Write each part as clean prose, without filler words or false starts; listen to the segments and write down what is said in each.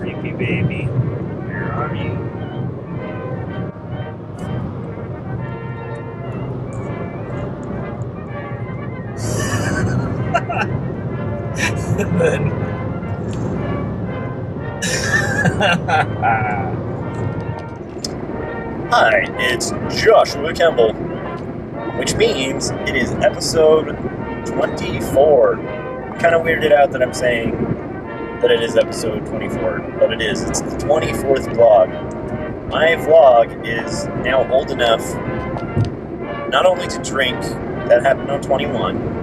Creepy baby, where are you? And then hi, it's Joshua Kemble, which means it is episode 24. I'm kind of weirded out that I'm saying that it is episode 24, but it is. It's the 24th vlog. My vlog is now old enough not only to drink, that happened on 21.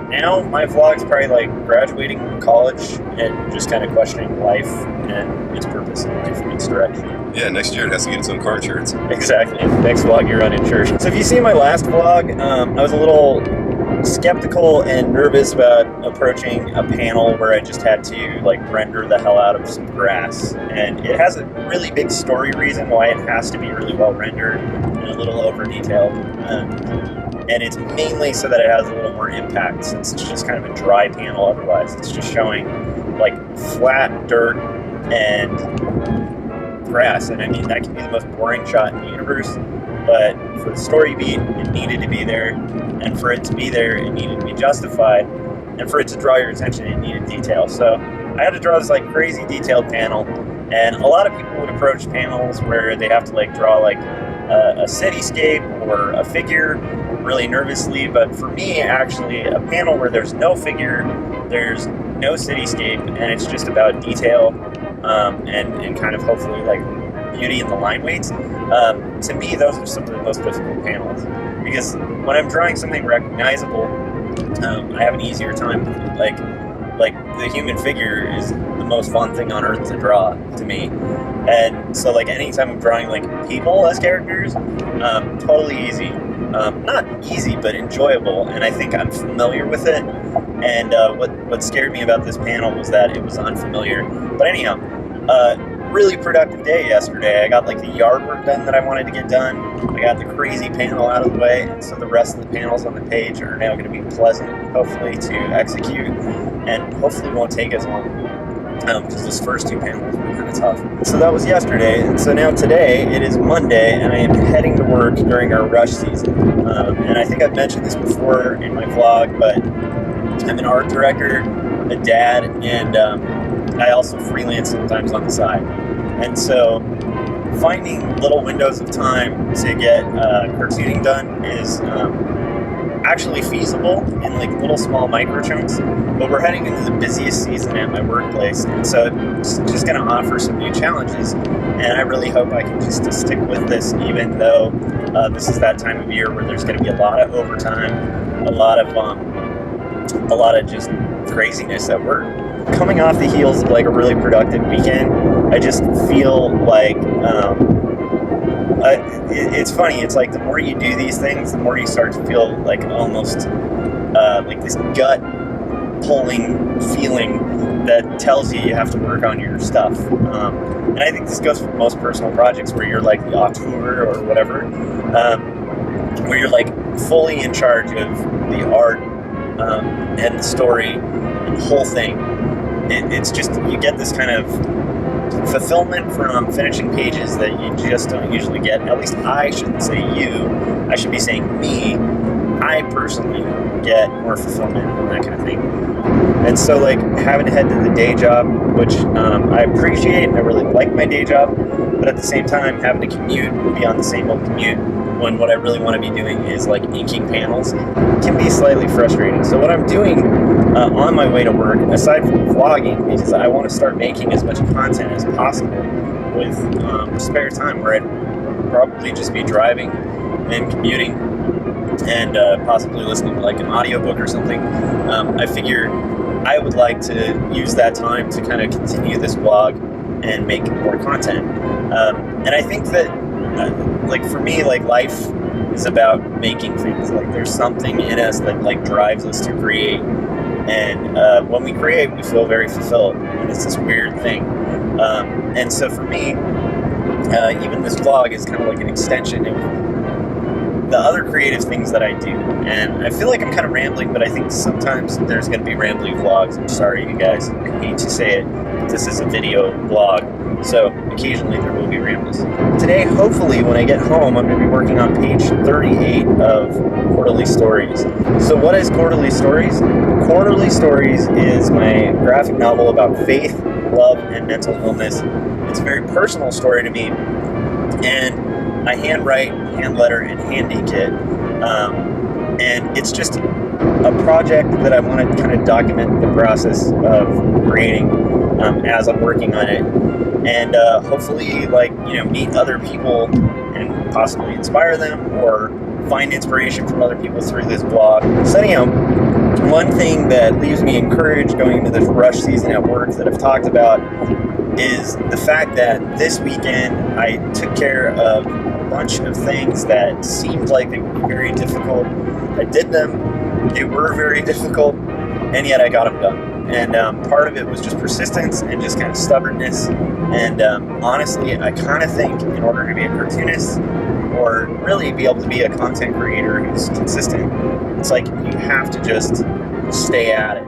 Now my vlog's probably like graduating from college and just kind of questioning life and its purpose and looking for its direction. Yeah, next year it has to get its own car insurance. Exactly. Next vlog, you're uninsured. So if you see my last vlog, I was a little skeptical and nervous about approaching a panel where I just had to like render the hell out of some grass. And it has a really big story reason why it has to be really well rendered and a little over detailed. And it's mainly so that it has a little more impact, since it's just kind of a dry panel otherwise. It's just showing like flat dirt and grass, and I mean that can be the most boring shot in the universe, but for the story beat, it needed to be there, and for it to be there, it needed to be justified, and for it to draw your attention, it needed detail. So I had to draw this like crazy detailed panel, and a lot of people would approach panels where they have to like draw like a cityscape or a figure really nervously, but for me, actually, a panel where there's no figure, there's no cityscape, and it's just about detail and kind of hopefully like beauty in the line weights. To me, those are some of the most difficult panels, because when I'm drawing something recognizable, I have an easier time with it. Like the human figure is the most fun thing on earth to draw to me. And so like anytime I'm drawing like people as characters, totally easy. Not easy, but enjoyable, and I think I'm familiar with it. And what scared me about this panel was that it was unfamiliar. But anyhow, really productive day yesterday. I got like the yard work done that I wanted to get done. I got the crazy panel out of the way, and so the rest of the panels on the page are now going to be pleasant, hopefully, to execute, and hopefully won't take as long. Because those first two panels were kind of tough. So that was yesterday, and so now today, it is Monday, and I am heading to work during our rush season. And I think I've mentioned this before in my vlog, but I'm an art director, a dad, and I also freelance sometimes on the side. And so finding little windows of time to get cartooning done is actually feasible in like little small micro chunks, but we're heading into the busiest season at my workplace, and so it's just going to offer some new challenges, and I really hope I can just stick with this, even though this is that time of year where there's going to be a lot of overtime, a lot of just craziness at work. Coming off the heels of like a really productive weekend, I just feel like it's funny. It's like the more you do these things, the more you start to feel like almost like this gut pulling feeling that tells you have to work on your stuff. And I think this goes for most personal projects where you're like the auteur or whatever, where you're like fully in charge of the art and the story and the whole thing. It's just, you get this kind of fulfillment from finishing pages that you just don't usually get. At least I shouldn't say you, I should be saying me. I personally get more fulfillment from that kind of thing. And so like having to head to the day job, which I appreciate, I really like my day job, but at the same time having to commute, be on the same old commute, when what I really want to be doing is like inking panels, can be slightly frustrating. So what I'm doing on my way to work, aside from vlogging, because I want to start making as much content as possible with spare time, where I'd probably just be driving and commuting and possibly listening to like an audiobook or something. I figure I would like to use that time to kind of continue this vlog and make more content. And I think that like for me, like life is about making things. Like there's something in us that like drives us to create, and when we create, we feel very fulfilled, and it's this weird thing. And so for me, even this vlog is kind of like an extension of the other creative things that I do. And I feel like I'm kind of rambling, but I think sometimes there's going to be rambling vlogs. I'm sorry, you guys. I hate to say it, but this is a video vlog, so occasionally there will be rambles. Today, hopefully, when I get home, I'm going to be working on page 38 of Quarterly Stories. So what is Quarterly Stories? Quarterly Stories is my graphic novel about faith, love, and mental illness. It's a very personal story to me, and I handwrite, hand letter, and hand ink it. And it's just a project that I want to kind of document the process of creating as I'm working on it, and hopefully, meet other people and possibly inspire them or find inspiration from other people through this blog. So anyhow, one thing that leaves me encouraged going into this rush season at work that I've talked about is the fact that this weekend I took care of a bunch of things that seemed like they would be very difficult. I did them, they were very difficult, and yet I got them done. And part of it was just persistence and just kind of stubbornness. And honestly, I kind of think in order to be a cartoonist or really be able to be a content creator who's consistent, it's like you have to just stay at it.